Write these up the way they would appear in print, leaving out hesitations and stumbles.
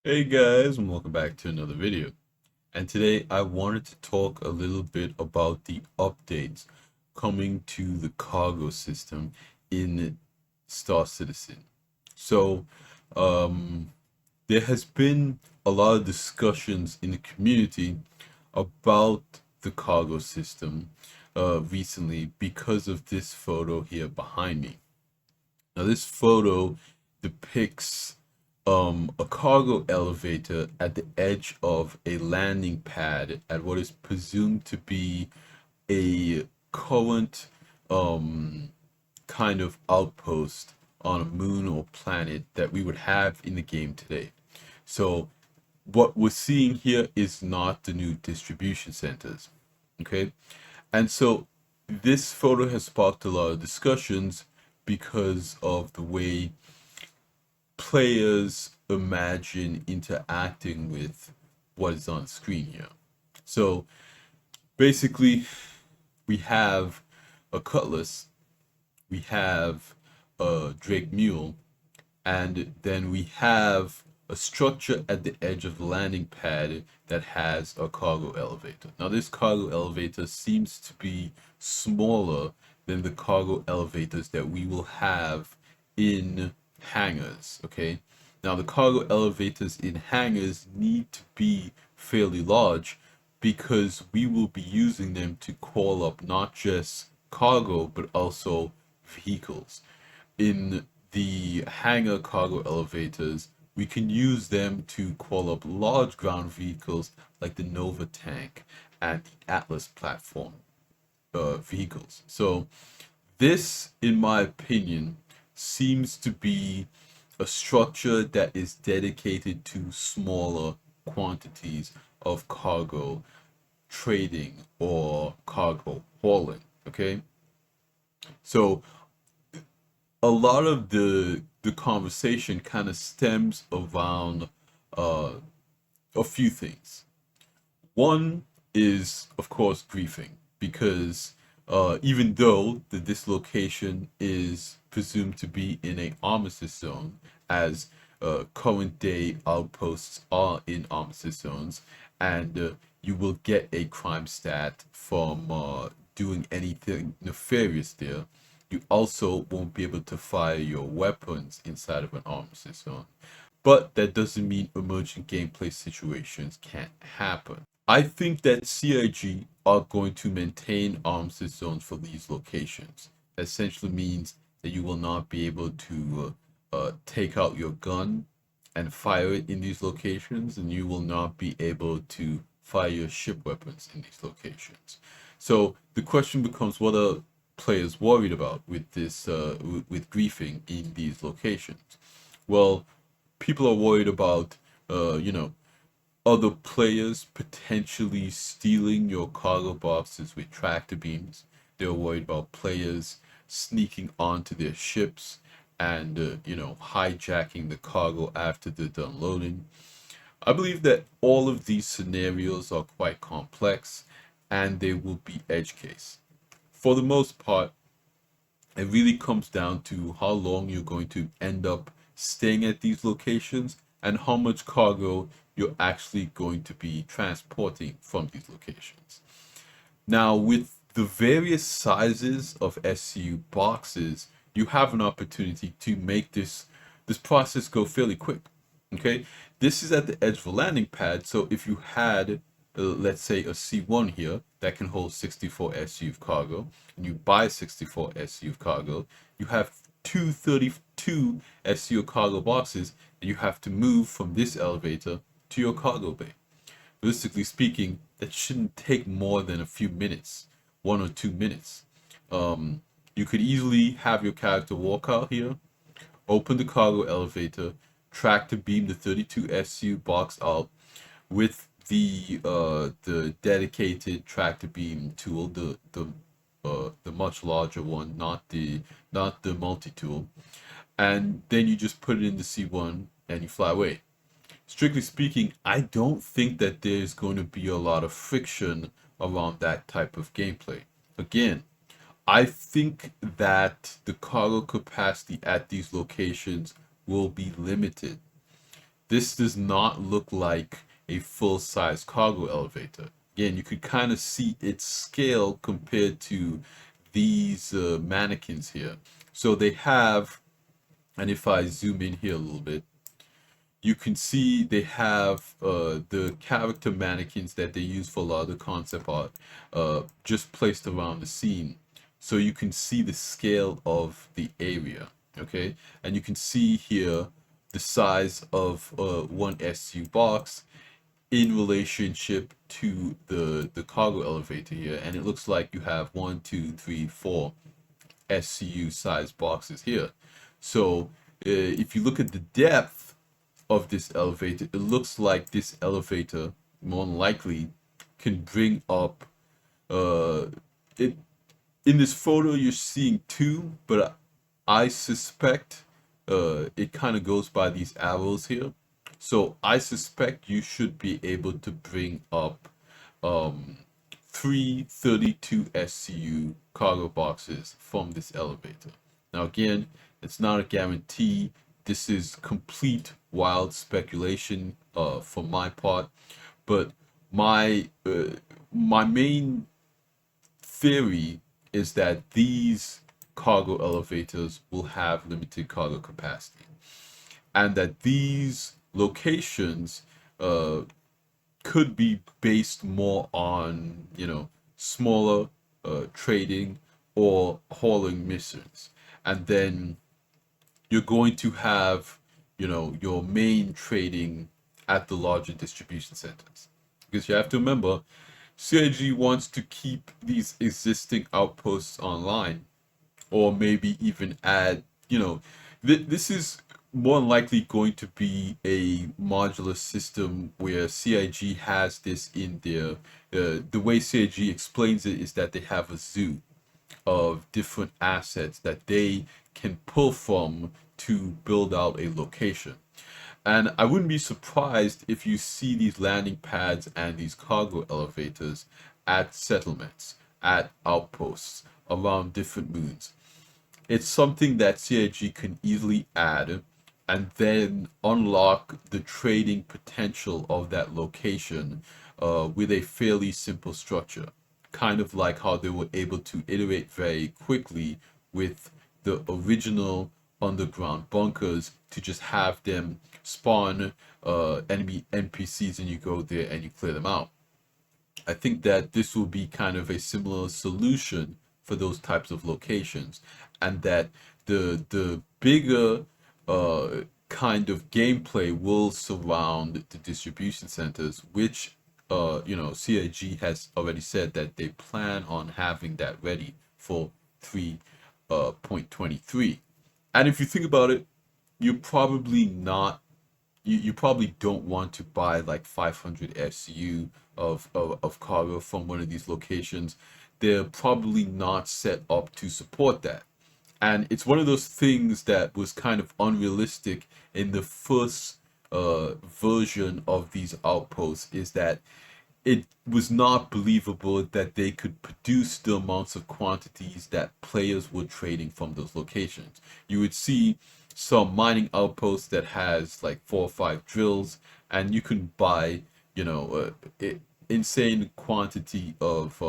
Hey guys, and welcome back to another video. And today I wanted to talk a little bit about the updates coming to the cargo system in Star Citizen. So, um, there has been a lot of discussions in the community about the cargo system recently because of this photo here behind me. Now, this photo depicts a cargo elevator at the edge of a landing pad at what is presumed to be a current um, kind of outpost on a moon or planet that we would have in the game today. So, what we're seeing here is not the new distribution centers. Okay. And so this photo has sparked a lot of discussions because of the way players imagine interacting with what is on screen here. So basically, we have a cutlass, we have a Drake mule, and then we have a structure at the edge of the landing pad that has a cargo elevator. Now, this cargo elevator seems to be smaller than the cargo elevators that we will have in hangars, okay? Now, the cargo elevators in hangars need to be fairly large because we will be using them to call up not just cargo but also vehicles. In the hangar cargo elevators, we can use them to call up large ground vehicles like the Nova tank and the Atlas platform vehicles. So this, in my opinion, seems to be a structure that is dedicated to smaller quantities of cargo trading or cargo hauling. Okay, so a lot of the conversation kind of stems around uh, a few things. One is, of course, griefing, because even though the dislocation is presumed to be in a armistice zone, as current day outposts are in armistice zones, and you will get a crime stat from doing anything nefarious there, you also won't be able to fire your weapons inside of an armistice zone. But that doesn't mean emergent gameplay situations can't happen. I think that CIG are going to maintain armistice zones for these locations. That essentially means that you will not be able to take out your gun and fire it in these locations, and you will not be able to fire your ship weapons in these locations. So the question becomes, what are players worried about with this with griefing in these locations? Well, people are worried about you know, other players potentially stealing your cargo boxes with tractor beams. They're worried about players sneaking onto their ships and you know, hijacking the cargo after they're done loading. I believe that all of these scenarios are quite complex and they will be edge case. For the most part, it really comes down to how long you're going to end up staying at these locations and how much cargo you're actually going to be transporting from these locations. Now, with the various sizes of SCU boxes, you have an opportunity to make this process go fairly quick. Okay, this is at the edge of a landing pad, so if you had, let's say, a C1 here that can hold 64 SU of cargo, and you buy 64 SU of cargo, you have 232 SU cargo boxes that you have to move from this elevator to your cargo bay. Realistically speaking, that shouldn't take more than a few minutes, 1 or 2 minutes. Um, you could easily have your character walk out here, open the cargo elevator, tractor beam the 32 SU box out with the dedicated tractor beam tool, the much larger one, not the multi tool, and then you just put it in the C1 and you fly away. Strictly speaking, I don't think that there's going to be a lot of friction around that type of gameplay. Again, I think that the cargo capacity at these locations will be limited. This does not look like a full-size cargo elevator. Again, you could kind of see its scale compared to these mannequins here. So they have, and if I zoom in here a little bit, you can see they have the character mannequins that they use for a lot of the concept art just placed around the scene. So you can see the scale of the area, okay? And you can see here the size of one SU box in relationship to the cargo elevator here. And it looks like you have 1, 2, 3, 4 SCU size boxes here. So if you look at the depth of this elevator, it looks like this elevator more than likely can bring up it in this photo you're seeing two, but I suspect it kind of goes by these arrows here. So I suspect you should be able to bring up um, three 32 SCU cargo boxes from this elevator. Now again, it's not a guarantee. This is complete wild speculation for my part, but my main theory is that these cargo elevators will have limited cargo capacity, and that these locations uh, could be based more on, smaller trading or hauling missions. And then you're going to have, your main trading at the larger distribution centers. Because you have to remember, CIG wants to keep these existing outposts online, or maybe even add, this is more than likely going to be a modular system where CIG has this in there. The way CIG explains it is that they have a zoo of different assets that they can pull from to build out a location. And I wouldn't be surprised if you see these landing pads and these cargo elevators at settlements, at outposts, around different moons. It's something that CIG can easily add and then unlock the trading potential of that location with a fairly simple structure. Kind of like how they were able to iterate very quickly with the original underground bunkers to just have them spawn enemy NPCs and you go there and you clear them out. I think that this will be kind of a similar solution for those types of locations, and that the bigger kind of gameplay will surround the distribution centers, which CIG has already said that they plan on having that ready for 3.23. And if you think about it, you're probably not you probably don't want to buy like 500 SU of cargo from one of these locations. They're probably not set up to support that. And it's one of those things that was kind of unrealistic in the first version of these outposts, is that it was not believable that they could produce the amounts of quantities that players were trading from those locations. You would see some mining outposts that has like 4 or 5 drills, and you can buy, insane quantity of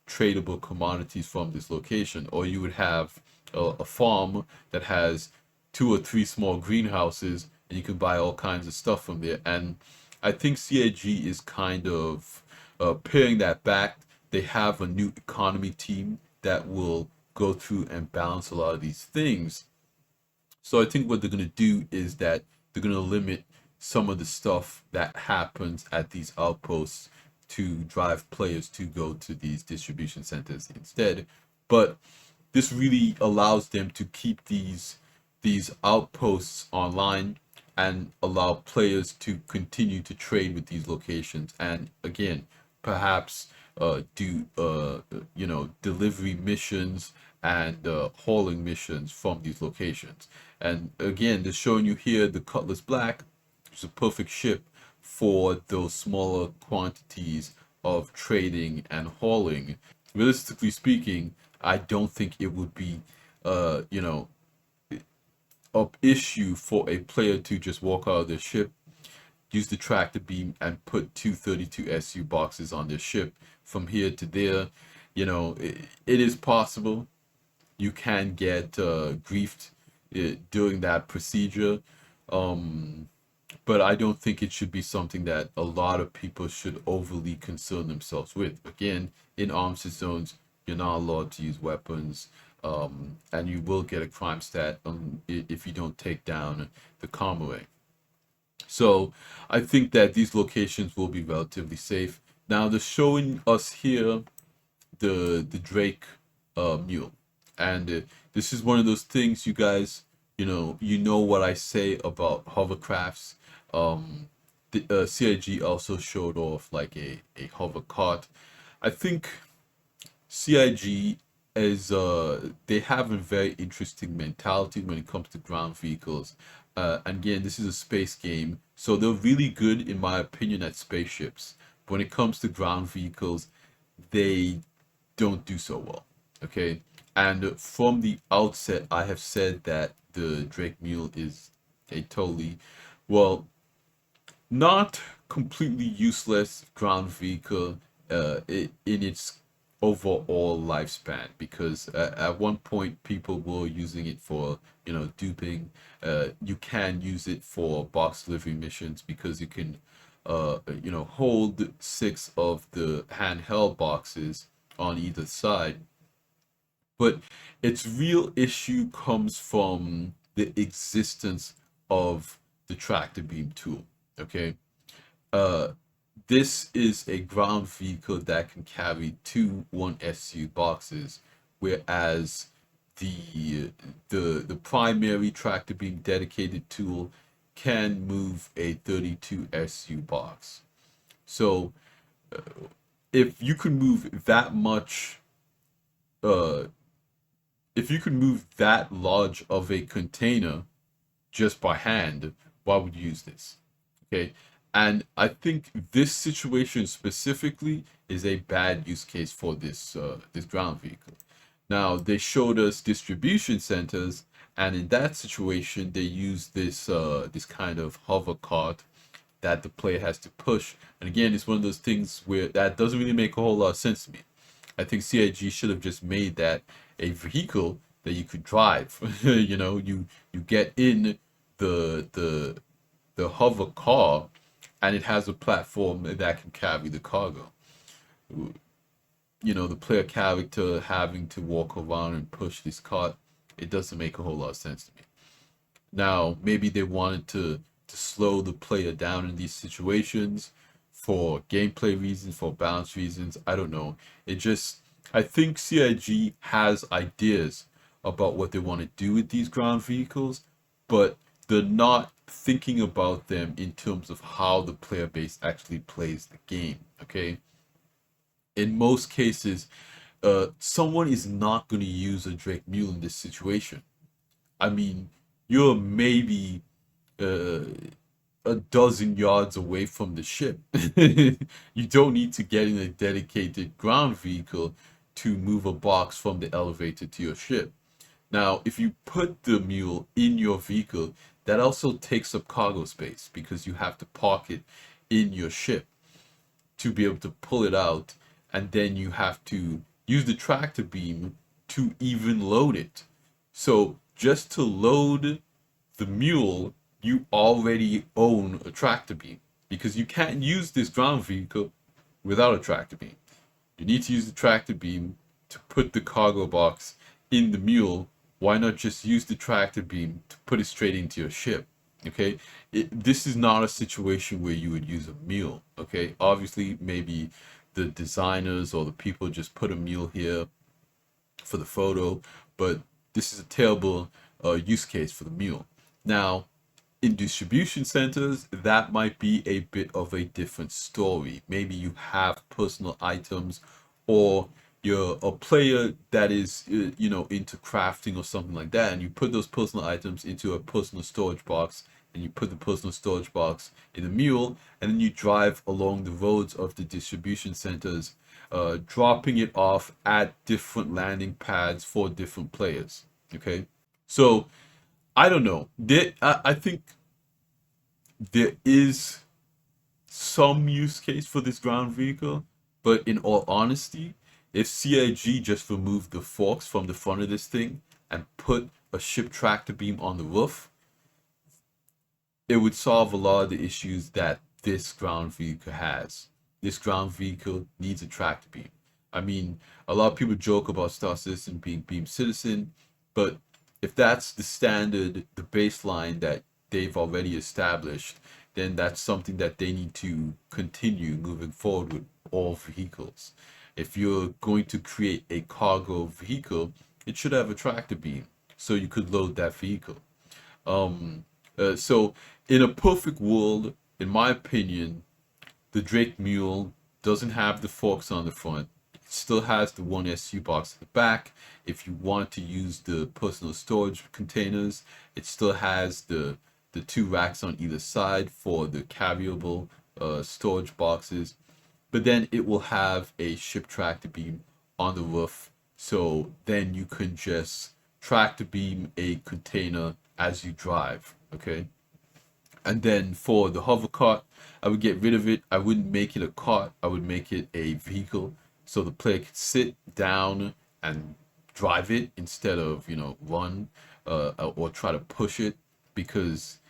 tradable commodities from this location. Or you would have a farm that has 2 or 3 small greenhouses, and you can buy all kinds of stuff from there. And I think CIG is kind of paring that back. They have a new economy team that will go through and balance a lot of these things. So I think what they're going to do is that they're going to limit some of the stuff that happens at these outposts to drive players to go to these distribution centers instead. But this really allows them to keep these outposts online and allow players to continue to trade with these locations, and again, perhaps do delivery missions and hauling missions from these locations. And again, they're showing you here the Cutlass Black, which is a perfect ship for those smaller quantities of trading and hauling. Realistically speaking, I don't think it would be uh, you know up issue for a player to just walk out of their ship, use the tractor beam, and put two 32 SU boxes on their ship from here to there. It is possible. You can get griefed during that procedure. But I don't think it should be something that a lot of people should overly concern themselves with. Again, in armistice zones, you're not allowed to use weapons, and you will get a crime stat if you don't take down the convoy. So I think that these locations will be relatively safe. Now they're showing us here the Drake mule, and this is one of those things, you guys. You know what I say about hovercrafts. The CIG also showed off like a hover cart. I think CIG is they have a very interesting mentality when it comes to ground vehicles. And again, this is a space game, so they're really good in my opinion at spaceships. When it comes to ground vehicles, they don't do so well. Okay, and from the outset, I have said that the Drake Mule is a totally, well, not completely useless ground vehicle in its overall lifespan, because at one point people were using it for duping. You can use it for box delivery missions because you can hold 6 of the handheld boxes on either side. But its real issue comes from the existence of the tractor beam tool. Okay, uh, this is a ground vehicle that can carry two 1SU boxes, whereas the primary tractor beam dedicated tool can move a 32 SU box. So if you can move that much, uh, if you can move that large of a container just by hand, why would you use this? Okay. And I think this situation specifically is a bad use case for this ground vehicle. Now they showed us distribution centers, and in that situation they use this kind of hover cart that the player has to push. And again, it's one of those things where that doesn't really make a whole lot of sense to me. I think CIG should have just made that a vehicle that you could drive. You get in the hover car, and it has a platform that can carry the cargo. The player character having to walk around and push this cart, it doesn't make a whole lot of sense to me. Now, maybe they wanted to slow the player down in these situations for gameplay reasons, for balance reasons. I don't know. I think CIG has ideas about what they want to do with these ground vehicles, but they're not thinking about them in terms of how the player base actually plays the game. Okay, in most cases, someone is not going to use a Drake Mule in this situation. I mean, you're maybe uh, a dozen yards away from the ship. You don't need to get in a dedicated ground vehicle to move a box from the elevator to your ship. Now, if you put the mule in your vehicle, that also takes up cargo space because you have to park it in your ship to be able to pull it out, and then you have to use the tractor beam to even load it. So just to load the mule, you already own a tractor beam, because you can't use this ground vehicle without a tractor beam. You need to use the tractor beam to put the cargo box in the mule. Why not just use the tractor beam to put it straight into your ship? Okay, this is not a situation where you would use a mule. Okay, obviously maybe the designers or the people just put a mule here for the photo, but this is a terrible use case for the mule. Now, in distribution centers, that might be a bit of a different story. Maybe you have personal items, or you're a player that is into crafting or something like that, and you put those personal items into a personal storage box, and you put the personal storage box in a mule, and then you drive along the roads of the distribution centers, dropping it off at different landing pads for different players. Okay, so I don't know. I think there is some use case for this ground vehicle, but in all honesty, if CIG just removed the forks from the front of this thing and put a ship tractor beam on the roof, it would solve a lot of the issues that this ground vehicle has. This ground vehicle needs a tractor beam. I mean, a lot of people joke about Star Citizen being Beam Citizen, but if that's the standard, the baseline that they've already established, then that's something that they need to continue moving forward with all vehicles. If you're going to create a cargo vehicle, it should have a tractor beam so you could load that vehicle. Um, so, in a perfect world, in my opinion, the Drake Mule doesn't have the forks on the front. It still has the one SU box at the back. If you want to use the personal storage containers, it still has the two racks on either side for the carryable storage boxes. But then it will have a ship tractor beam on the roof. So then you can just tractor beam a container as you drive. Okay. And then for the hover cart, I would get rid of it. I wouldn't make it a cart. I would make it a vehicle so the player could sit down and drive it instead of, run or try to push it because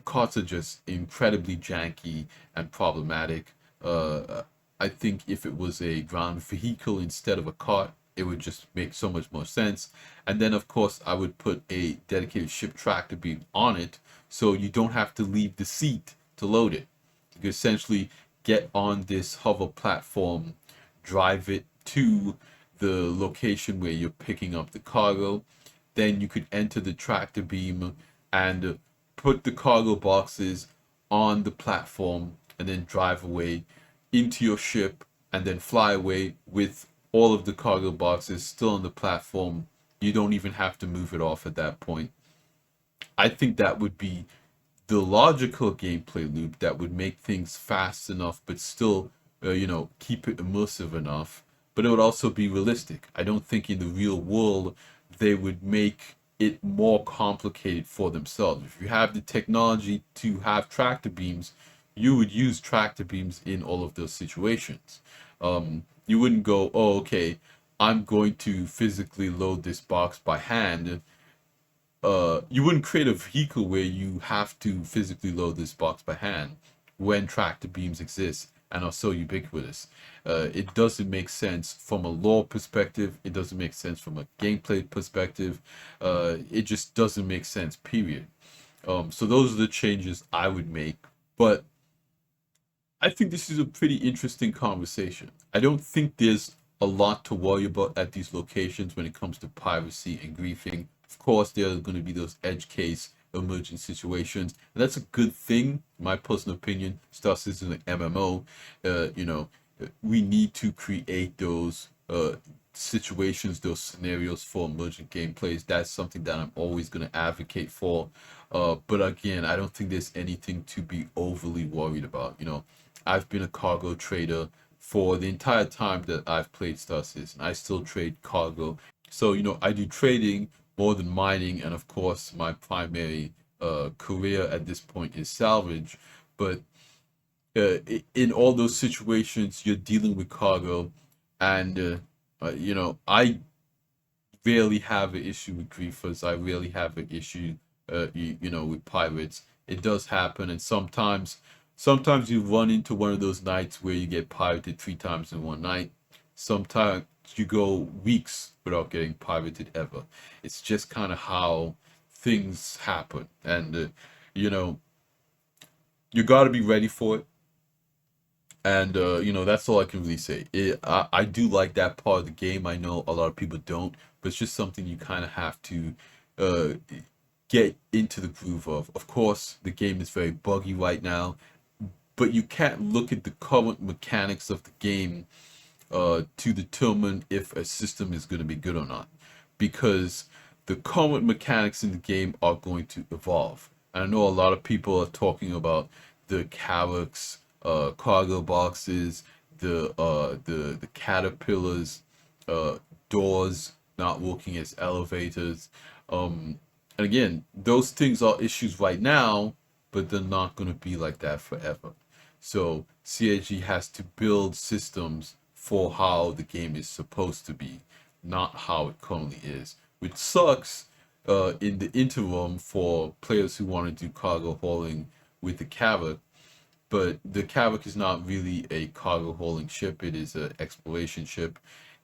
carts are just incredibly janky and problematic. I think if it was a ground vehicle instead of a cart, it would just make so much more sense. And then, of course, I would put a dedicated ship tractor beam on it so you don't have to leave the seat to load it. You can essentially get on this hover platform, drive it to the location where you're picking up the cargo. Then you could enter the tractor beam and put the cargo boxes on the platform and then drive away into your ship and then fly away with all of the cargo boxes still on the platform. You don't even have to move it off at that point. I think that would be the logical gameplay loop that would make things fast enough, but still, keep it immersive enough. But it would also be realistic. I don't think in the real world they would make it more complicated for themselves. If you have the technology to have tractor beams, you would use tractor beams in all of those situations. You wouldn't go, oh, okay, I'm going to physically load this box by hand. You wouldn't create a vehicle where you have to physically load this box by hand when tractor beams exist and are so ubiquitous. It doesn't make sense from a lore perspective. It doesn't make sense from a gameplay perspective. It just doesn't make sense, period. So those are the changes I would make. But I think this is a pretty interesting conversation. I don't think there's a lot to worry about at these locations when it comes to piracy and griefing. Of course, there are going to be those edge case emerging situations, and that's a good thing, in my personal opinion. Star Citizen an MMO, we need to create those situations, those scenarios for emergent gameplays. That's something that I'm always going to advocate for. But again, I don't think there's anything to be overly worried about. I've been a cargo trader for the entire time that I've played Star Citizen. I still trade cargo. So, I do trading more than mining. And of course, my primary career at this point is salvage. But in all those situations, you're dealing with cargo. And, I rarely have an issue with griefers. I rarely have an issue, with pirates. It does happen. And sometimes you run into one of those nights where you get pirated 3 times in one night. Sometimes you go weeks without getting pirated ever. It's just kind of how things happen, and you know you got to be ready for it. And that's all I can really say. I do like that part of the game. I know a lot of people don't, but it's just something you kind of have to uh, get into the groove of. Of course, the game is very buggy right now, but you can't look at the current mechanics of the game to determine if a system is going to be good or not, because the current mechanics in the game are going to evolve. And I know a lot of people are talking about the Calyx cargo boxes, the caterpillars, doors not working as elevators, um, And again, those things are issues right now, but they're not going to be like that forever. So CIG has to build systems for how the game is supposed to be, not how it currently is, which sucks in the interim for players who want to do cargo hauling with the Kavak. But the Kavak is not really a cargo hauling ship, it is an exploration ship.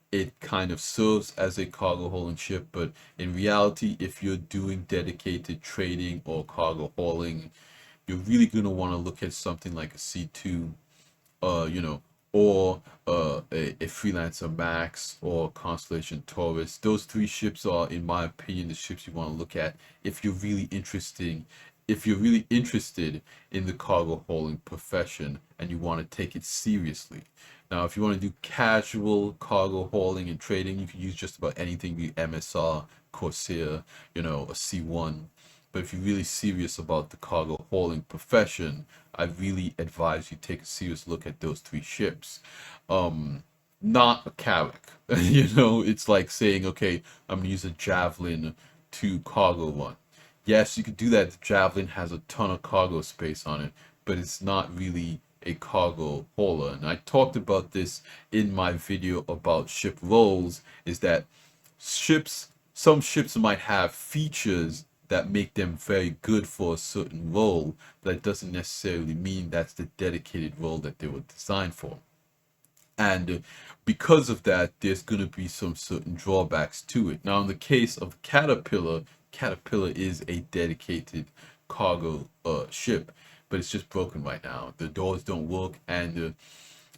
It kind of serves as a cargo hauling ship, but in reality, if you're doing dedicated trading or cargo hauling, you're really going to want to look at something like a C2, you know, or a Freelancer Max or Constellation Taurus. Those three ships are, in my opinion, the ships you want to look at if you're really interested in the cargo hauling profession and you want to take it seriously. Now, if you want to do casual cargo hauling and trading, you can use just about anything, be MSR, Corsair, you know, a C1. But if you're really serious about the cargo hauling profession, I really advise you take a serious look at those three ships. Not a Carrack. You know, it's like saying, okay, I'm gonna use a Javelin to cargo one. Yes, you could do that. The Javelin has a ton of cargo space on it, but it's not really a cargo hauler. And I talked about this in my video about ship roles, is that some ships might have features that make them very good for a certain role, but that doesn't necessarily mean that's the dedicated role that they were designed for. And because of that, there's going to be some certain drawbacks to it. Now, in the case of Caterpillar, Caterpillar is a dedicated cargo ship, but it's just broken right now. The doors don't work, and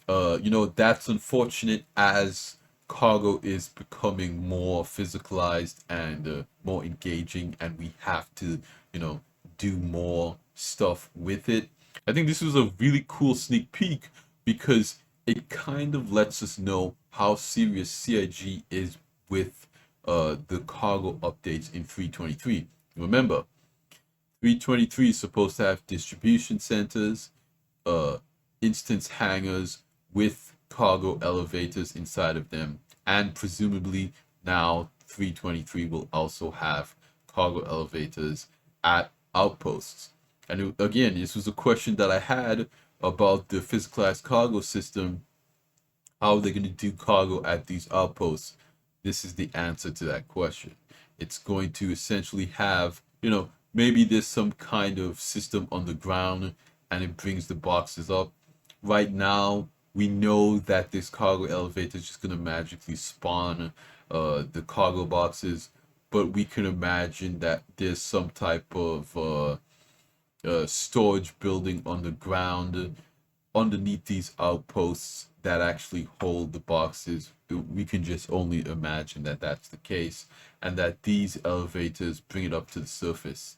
you know, that's unfortunate as cargo is becoming more physicalized and more engaging, and we have to, you know, do more stuff with it. I think this was a really cool sneak peek because it kind of lets us know how serious CIG is with the cargo updates in 323. Remember, 323 is supposed to have distribution centers, uh, instance hangars with cargo elevators inside of them, and presumably now 323 will also have cargo elevators at outposts. And again, this was a question that I had about the physicalized cargo system. How are they going to do cargo at these outposts? This is the answer to that question. It's going to essentially have, you know, maybe there's some kind of system on the ground and it brings the boxes up. Right now, we know that this cargo elevator is just going to magically spawn the cargo boxes, but we can imagine that there's some type of storage building on the ground underneath these outposts that actually hold the boxes. We can just only imagine that that's the case, and that these elevators bring it up to the surface.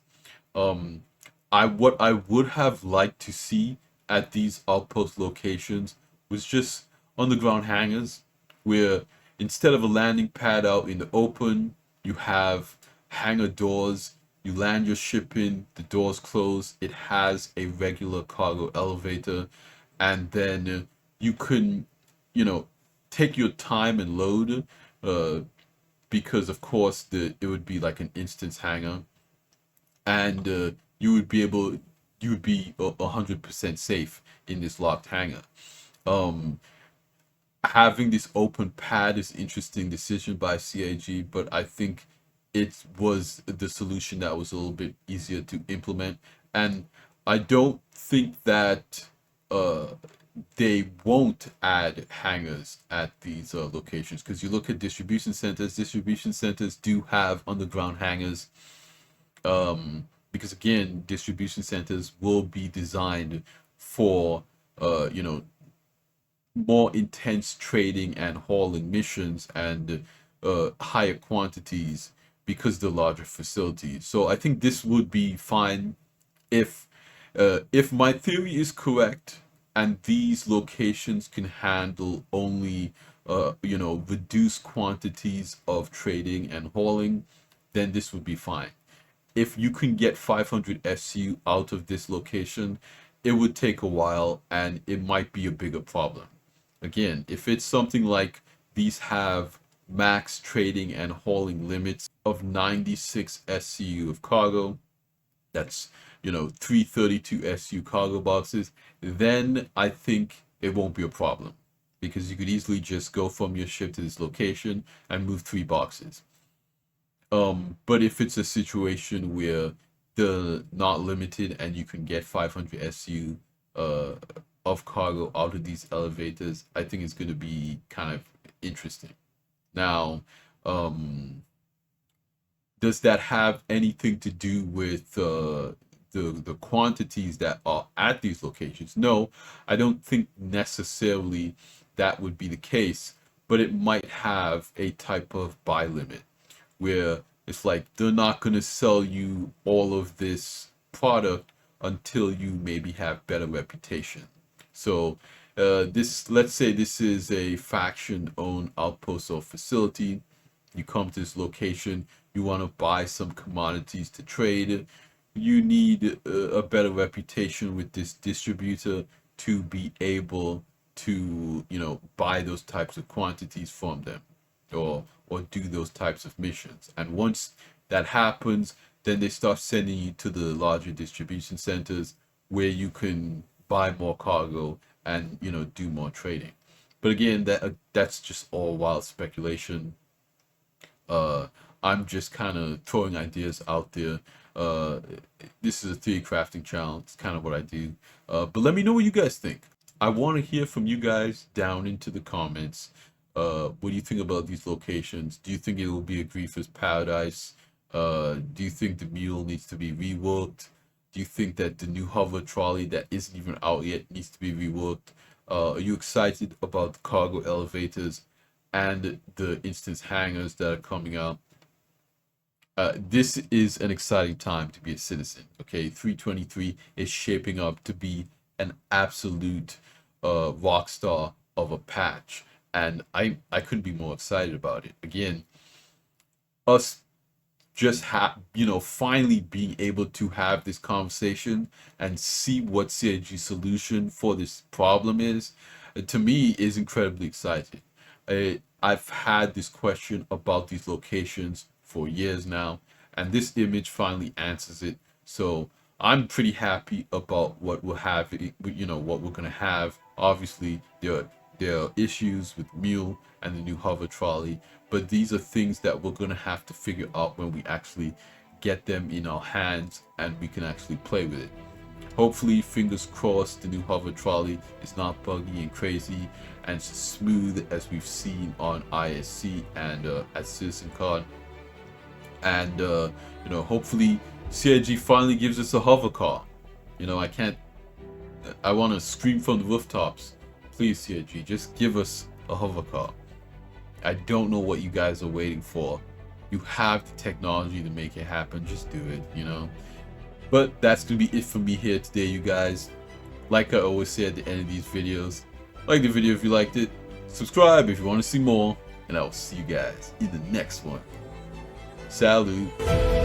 Um, what I would have liked to see at these outpost locations was just underground hangars, where instead of a landing pad out in the open, you have hangar doors. You land your ship in, the doors close. It has a regular cargo elevator, and then you can, you know, take your time and load, uh, because of course it would be like an instance hangar, and you would be 100% safe in this locked hangar. Um, Having this open pad is interesting decision by CIG, but I think it was the solution that was a little bit easier to implement, and I don't think that uh, they won't add hangars at these locations, because you look at distribution centers do have underground hangars, because again, distribution centers will be designed for you know, more intense trading and hauling missions and higher quantities because the larger facilities. So I think this would be fine if if my theory is correct and these locations can handle only you know, reduced quantities of trading and hauling, then this would be fine. If you can get 500 SU out of this location, it would take a while and it might be a bigger problem. Again, if it's something like these have max trading and hauling limits of 96 SCU of cargo, that's 332 SU cargo boxes, then I think it won't be a problem, because you could easily just go from your ship to this location and move 3 boxes. But if it's a situation where they're not limited and you can get 500 SU of cargo out of these elevators, I think it's going to be kind of interesting. Now, does that have anything to do with the quantities that are at these locations? No, I don't think necessarily that would be the case, but it might have a type of buy limit where it's like they're not going to sell you all of this product until you maybe have better reputation. So let's say this is a faction owned outpost or facility. You come to this location, you want to buy some commodities to trade. You need a better reputation with this distributor to be able to buy those types of quantities from them, or do those types of missions. And once that happens, then they start sending you to the larger distribution centers where you can buy more cargo and do more trading. But again, that's just all wild speculation. I'm just kind of throwing ideas out there. This is a theory crafting channel. It's kind of what I do. But let me know what you guys think. I want to hear from you guys down into the comments. What do you think about these locations? Do you think it will be a Griefer's paradise? Do you think the mule needs to be reworked? Do you think that the new hover trolley that isn't even out yet needs to be reworked? Are you excited about the cargo elevators and the instance hangars that are coming out? This is an exciting time to be a citizen. Okay, 323 is shaping up to be an absolute rock star of a patch, and I couldn't be more excited about it. Again, us just finally being able to have this conversation and see what CIG's solution for this problem is, to me, is incredibly exciting. I've had this question about these locations for years now, and this image finally answers it. So I'm pretty happy about what we'll have, what we're gonna have. Obviously, there are issues with Mule and the new hover trolley, but these are things that we're gonna have to figure out when we actually get them in our hands and we can actually play with it. Hopefully, fingers crossed, the new hover trolley is not buggy and crazy and smooth as we've seen on ISC and at CitizenCon. And hopefully CIG finally gives us a hover car. I want to scream from the rooftops, please CIG, just give us a hover car. I don't know what you guys are waiting for. You have the technology to make it happen, just do it, But that's gonna be it for me here today, you guys. Like I always say at the end of these videos, like the video if you liked it, subscribe if you want to see more, and I will see you guys in the next one. Salute.